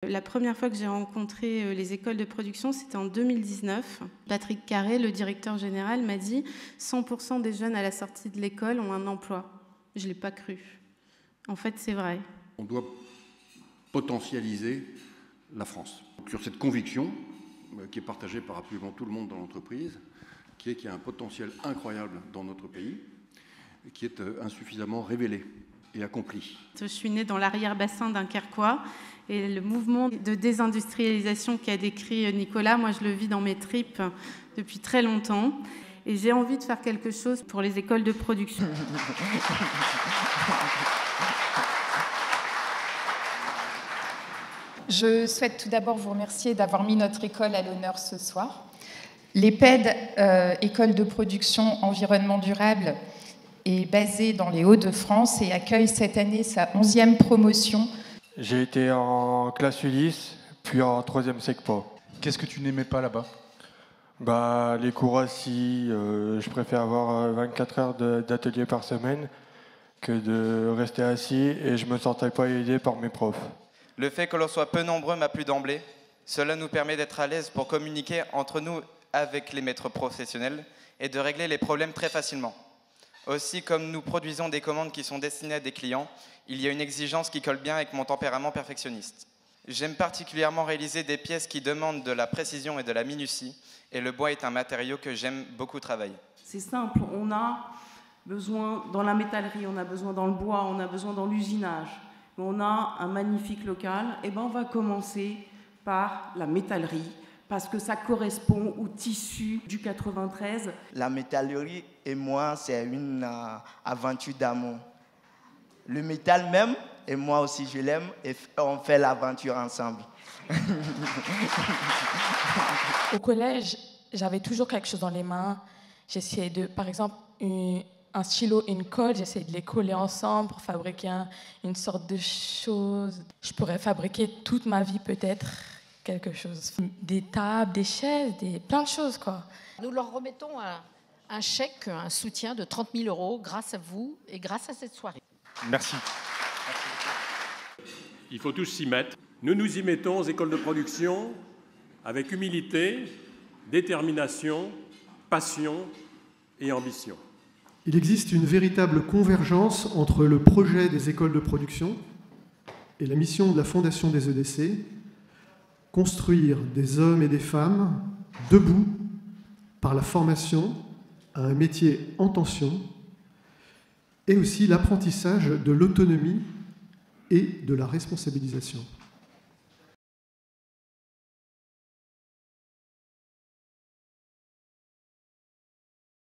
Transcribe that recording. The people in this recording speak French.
La première fois que j'ai rencontré les écoles de production, c'était en 2019. Patrick Carré, le directeur général, m'a dit « 100% des jeunes à la sortie de l'école ont un emploi ». Je ne l'ai pas cru. En fait, c'est vrai. On doit potentialiser la France. Sur cette conviction, qui est partagée par absolument tout le monde dans l'entreprise, qui est qu'il y a un potentiel incroyable dans notre pays, qui est insuffisamment révélé et accompli. Je suis née dans l'arrière-bassin d'un Dunkerquois et le mouvement de désindustrialisation qu'a décrit Nicolas, moi je le vis dans mes tripes depuis très longtemps et j'ai envie de faire quelque chose pour les écoles de production. Je souhaite tout d'abord vous remercier d'avoir mis notre école à l'honneur ce soir. L'EPED, École de production environnement durable, est basée dans les Hauts-de-France et accueille cette année sa 11e promotion. J'ai été en classe Ulysse, puis en 3e SECPA. Qu'est-ce que tu n'aimais pas là-bas ? Les cours assis, je préfère avoir 24 heures d'atelier par semaine que de rester assis et je ne me sentais pas aidé par mes profs. Le fait que l'on soit peu nombreux m'a plu d'emblée. Cela nous permet d'être à l'aise pour communiquer entre nous avec les maîtres professionnels et de régler les problèmes très facilement. Aussi, comme nous produisons des commandes qui sont destinées à des clients, il y a une exigence qui colle bien avec mon tempérament perfectionniste. J'aime particulièrement réaliser des pièces qui demandent de la précision et de la minutie, et le bois est un matériau que j'aime beaucoup travailler. C'est simple, on a besoin dans la métallerie, on a besoin dans le bois, on a besoin dans l'usinage. On a un magnifique local, et on va commencer par la métallerie, parce que ça correspond au tissu du 93. La métallerie et moi, c'est une aventure d'amour. Le métal même, et moi aussi je l'aime, et on fait l'aventure ensemble. Au collège, j'avais toujours quelque chose dans les mains. J'essayais de, par exemple, un stylo et une colle, j'essayais de les coller ensemble pour fabriquer une sorte de chose. Je pourrais fabriquer toute ma vie peut-être quelque chose. Des tables, des chaises, plein de choses, quoi. Nous leur remettons un chèque, un soutien de 30 000 € grâce à vous et grâce à cette soirée. Merci. Il faut tous s'y mettre. Nous nous y mettons aux écoles de production avec humilité, détermination, passion et ambition. Il existe une véritable convergence entre le projet des écoles de production et la mission de la Fondation des EDC, construire des hommes et des femmes debout par la formation à un métier en tension et aussi l'apprentissage de l'autonomie et de la responsabilisation.